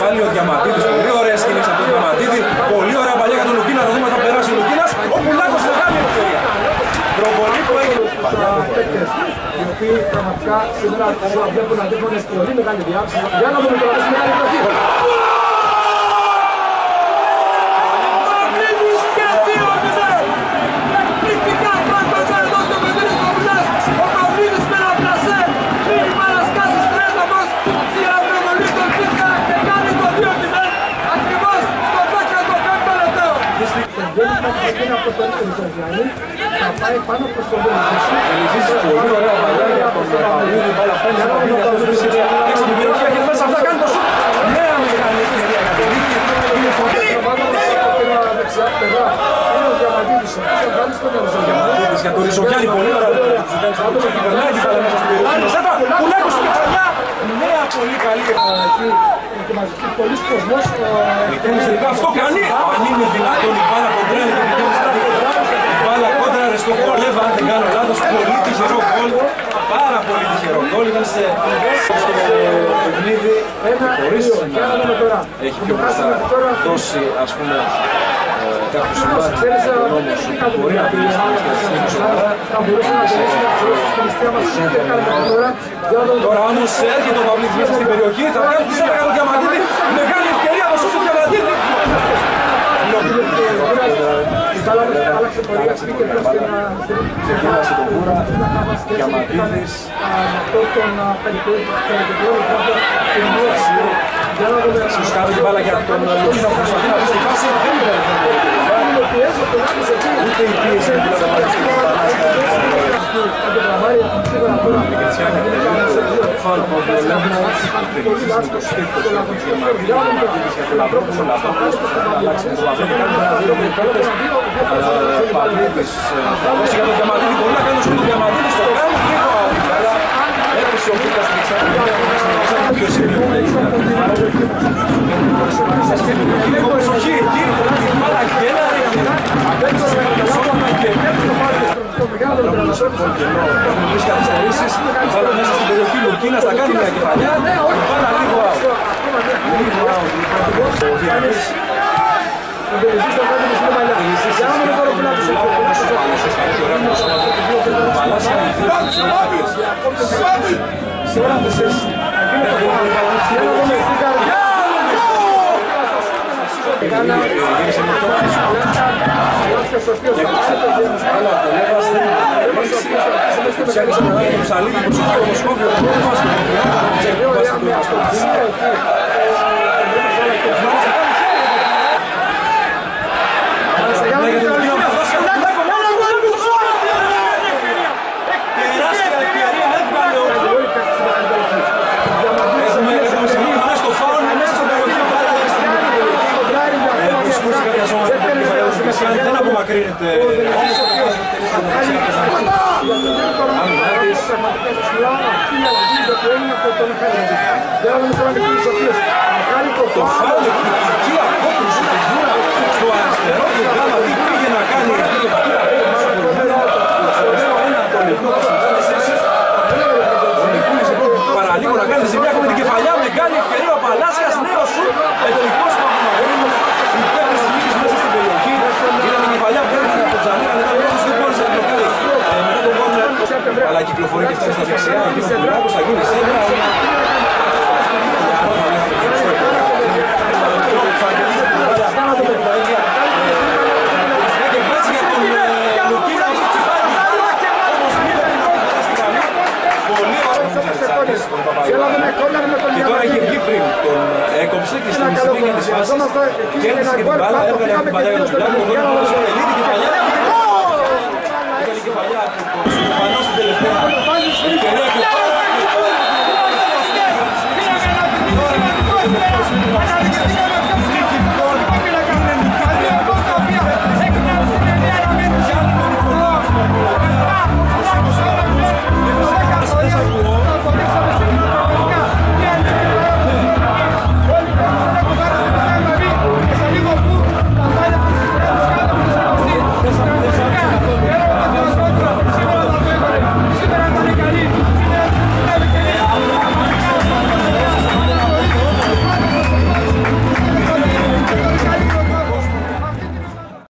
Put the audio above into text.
Πάλι ο Διαμαντίδης, πολύ ωραία σκηνή από τον Διαμαντίδη. Πολύ ωραία παλιά για τον Λουκίνα, θα δούμε θα περάσει ο Λουκίνας. Ο Πουλάκος θα κάνει ευκαιρία. Προβολή που έγινε. Οι οποίοι πραγματικά σήμερα βλέπουν να δείχνουν πολύ μεγάλη διάψη. Για να δούμε τώρα μεγάλη εκδοχή. Από τον Ριζογιάννη θα πάει πάνω προς τον Λουκίνη. Πολύ ωραία παλιά για τον Παυλίδη, μπάλα φαίνει στον Παυλίδη, αυτός βρίσκεται έξω την περιοχή, έχει μέσα αυτά, κάνει το σουτ. Νέα μεγάλη ευκαιρία για την νίκη. Είναι φωτή. Δεξιά, πέρα, είναι ο Διαμαντίδης, θα κάνει στον Ριζογιάννη. Για τον Ριζογιάννη, πολύ ωραία παλιά. Περνάει την μπάλα μέσα στην περιοχή. Μεσέφα, Πουλάκος στην κεφαλιά. Νέα πολύ καλή. Μαζική πολλής κοσμός. Αυτό κάνει. Αν είναι δυνατόν η μπάλα κοντρέλει και πηγαίνει στα δίκτυα. Η μπάλα κόντραρε στο Κολέβα, αν δεν κάνω λάθος. Πολύ τυχερό γκολ. Πάρα πολύ τυχερό γκολ. Ήταν στο παιχνίδι. Χωρίς να έχει πιο μπροστά δώσει, ας πούμε, κάποιους συμπάτες όμως που μπορεί να πει στην σοβαρά. Τώρα όμως έρχεται ο Παυλίδης μέσα στην περιοχή, θα κάνει τη σέντρα για τον Διαμαντίδη. Μεγάλη ευκαιρία από σώστο Διαμαντίδη. Άλλαξε πορεία, πήγε προς την ξεκίνησε τον Βούρα, Διαμαντίδης. Αυτό τον περιπλέον Συσκάβει την μπάλα για τον Λουκίνα που προσπαθεί να βρει στη φάση. Ούτε η πίεση δεν θα πάρει στην μπάλα. Φάουλ από τον Λεμπνάτς, με το στίχο του Διαμαντίδης για τον Λαμπρόπουλο. Λαμπρόπουλος προσπαθεί να αλλάξει με το Παυλίδη. Κάνει ένα δύο με πέτες. Παυλίδης θα δώσει για τον Διαμαντίδη. Μπορεί να κάνει το Διαμαντίδη. Το κάνει και το αλλά έπεσε ο Βίκας στην εξάρτητα. Ποιος είναι ο Βίκας. Λίγο προσοχή εκεί. Η μπάλα γέλαρε και απέκτησε το σώμα και Λαμπρόπουλος από κενό. Έχουν βρει καθυστερήσεις. Η μπάλα μέσα στην περιοχή Λουκίνας θα κάνει μια κεφαλιά. Η μπάλα λίγο out. Λίγο out. Ο Διαμαντίδης. Ο Μπελεζής θα κάνει με στην παλιά. Για να μην τώρα που να τους δεν απομακρύνεται. Το φάουλ, εκπληκτική απόκριση του Βούρα στο αριστερό του γράμμα. Τι πήγε να κάνει εκεί το παραλίγο να κάνει ζημιά με την κεφαλιά. Μεγάλη ευκαιρία ο Παλάσιας, νέο σουτ. Ευτυχώς που απομακρύνει. Οι παίκτες της νίκης μέσα στην περιοχή. Ήταν η κεφαλιά που έρχεται από τον Τζανίνα. Δεν μπόρεσε να το κάνει μετά τον κόρνερ. Αλλά κυκλοφορεί και φτάνει στα δεξιά. Εκεί ο Πουλάκος θα γίνει σέντρα. Και τώρα έχει βγει πριν, τον έκοψε και στην συνέχεια της φάσης κέρδισε και την μπάλα, έβγαλε από την παλιά για τον Σπουλάκο, τον Βόλο Βόλος, ελίδη κεφαλιά. Έβγαλε κεφαλιά από τον Σουπανό στην τελευταία ευκαιρία